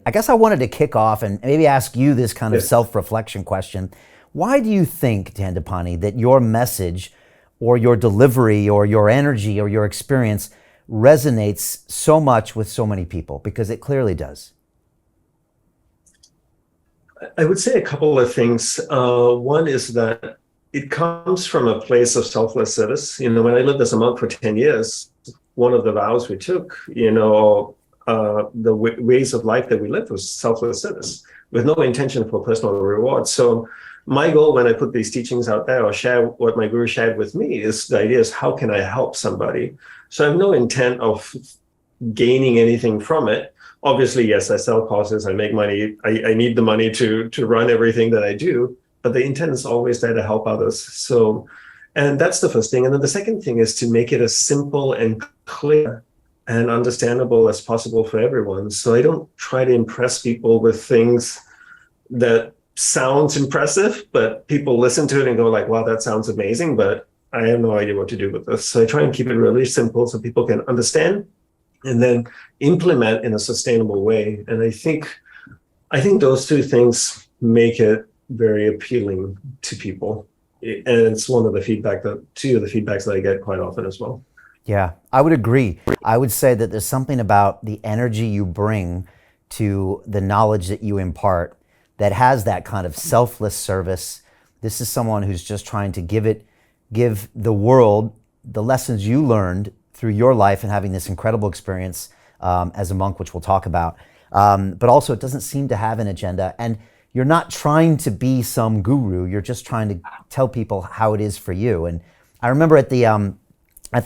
I guess I wanted to kick off and maybe ask you this kind of self-reflection question. Why do you think, Dandapani, that your message or your delivery or your energy or your experience resonates so much with so many people? Because it clearly does. I would say a couple of things. One is that it comes from a place of selfless service. When I lived as a monk for 10 years, one of the vows we took, the ways of life that we lived was selfless service with no intention for personal reward. So my goal when I put these teachings out there or share what my guru shared with me is the idea is how can I help somebody? So I have no intent of gaining anything from it. Obviously, yes, I sell courses, I make money. I need the money to run everything that I do, but the intent is always there to help others. So, and that's the first thing. And then the second thing is to make it as simple and clear and understandable as possible for everyone. So I don't try to impress people with things that sounds impressive, but people listen to it and go like, wow, that sounds amazing, but I have no idea what to do with this. So I try and keep it really simple so people can understand and then implement in a sustainable way. And I think those two things make it very appealing to people. And it's two of the feedbacks that I get quite often as well. Yeah, I would agree. I would say that there's something about the energy you bring to the knowledge that you impart that has that kind of selfless service. This is someone who's just trying to give the world the lessons you learned through your life and having this incredible experience as a monk, which we'll talk about. But also it doesn't seem to have an agenda. And you're not trying to be some guru. You're just trying to tell people how it is for you. And I remember at the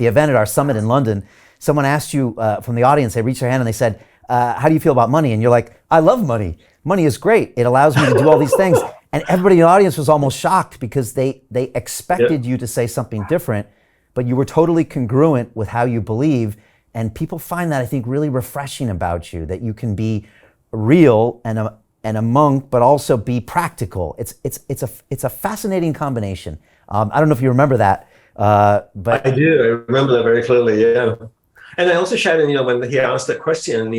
event at our summit in London, someone asked you from the audience, they reached their hand and they said, how do you feel about money? And you're like, I love money. Money is great. It allows me to do all these things. And everybody in the audience was almost shocked because they expected you to say something different, but you were totally congruent with how you believe. And people find that, I think, really refreshing about you, that you can be real and a monk, but also be practical. It's a fascinating combination. I don't know if you remember that. But I do. I remember that very clearly. Yeah. And I also shared, when he asked that question,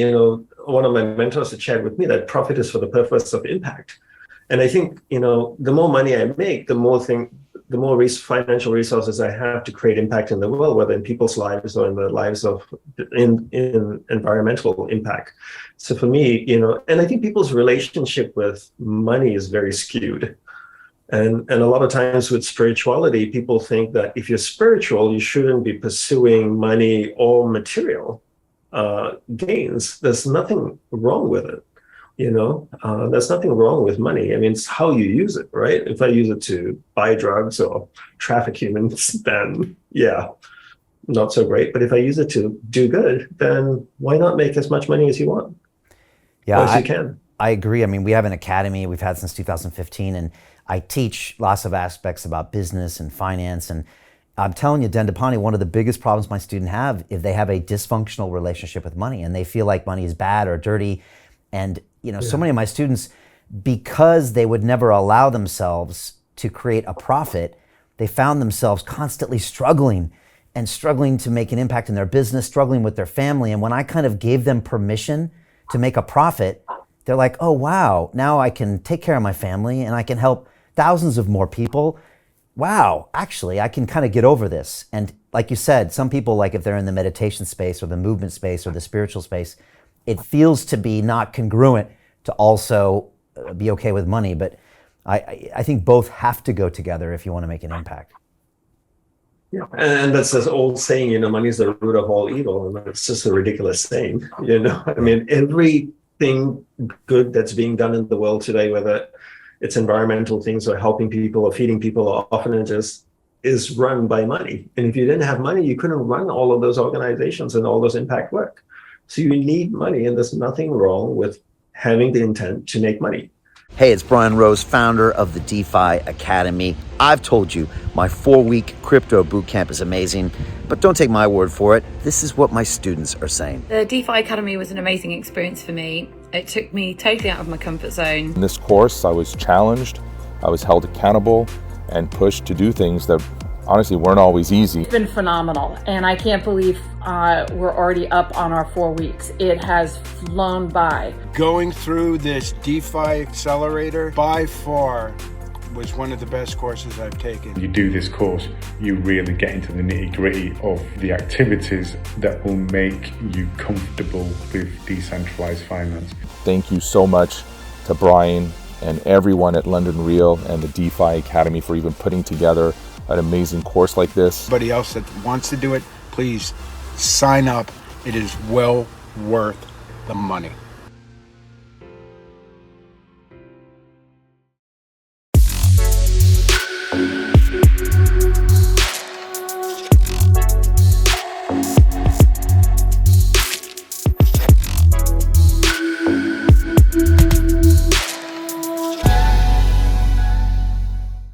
one of my mentors had shared with me that profit is for the purpose of impact. And I think, the more money I make, the more financial resources I have to create impact in the world, whether in people's lives or in the lives of in environmental impact. So for me, and I think people's relationship with money is very skewed. And a lot of times with spirituality, people think that if you're spiritual, you shouldn't be pursuing money or material gains. There's nothing wrong with it. There's nothing wrong with money. I mean, it's how you use it, right? If I use it to buy drugs or traffic humans, then yeah, not so great. But if I use it to do good, then why not make as much money as you want? Yeah, as you can. I agree. I mean, we have an academy we've had since 2015, and I teach lots of aspects about business and finance. And I'm telling you, Dandapani, one of the biggest problems my students have is they have a dysfunctional relationship with money, and they feel like money is bad or dirty. And so many of my students, because they would never allow themselves to create a profit, they found themselves constantly struggling to make an impact in their business, struggling with their family. And when I kind of gave them permission to make a profit, they're like, oh, wow, now I can take care of my family and I can help thousands of more people. Wow, actually, I can kind of get over this. And like you said, some people, like if they're in the meditation space or the movement space or the spiritual space, it feels to be not congruent to also be okay with money. But I think both have to go together if you want to make an impact. Yeah, and that's this old saying, money is the root of all evil. And it's just a ridiculous saying, I mean, everything good that's being done in the world today, whether it's environmental things or helping people or feeding people or orphanages, is run by money. And if you didn't have money, you couldn't run all of those organizations and all those impact work. So you need money, and there's nothing wrong with having the intent to make money. Hey, it's Brian Rose, founder of the DeFi Academy. I've told you my 4-week crypto bootcamp is amazing, but don't take my word for it. This is what my students are saying. The DeFi Academy was an amazing experience for me. It took me totally out of my comfort zone. In this course, I was challenged, I was held accountable, and pushed to do things that honestly weren't always easy. It's been phenomenal, and I can't believe we're already up on our 4 weeks. It has flown by. Going through this DeFi accelerator by far was one of the best courses I've taken. You do this course, you really get into the nitty-gritty of the activities that will make you comfortable with decentralized finance. Thank you so much to Brian and everyone at London Real and the DeFi Academy for even putting together an amazing course like this. Anybody else that wants to do it, please sign up. It is well worth the money.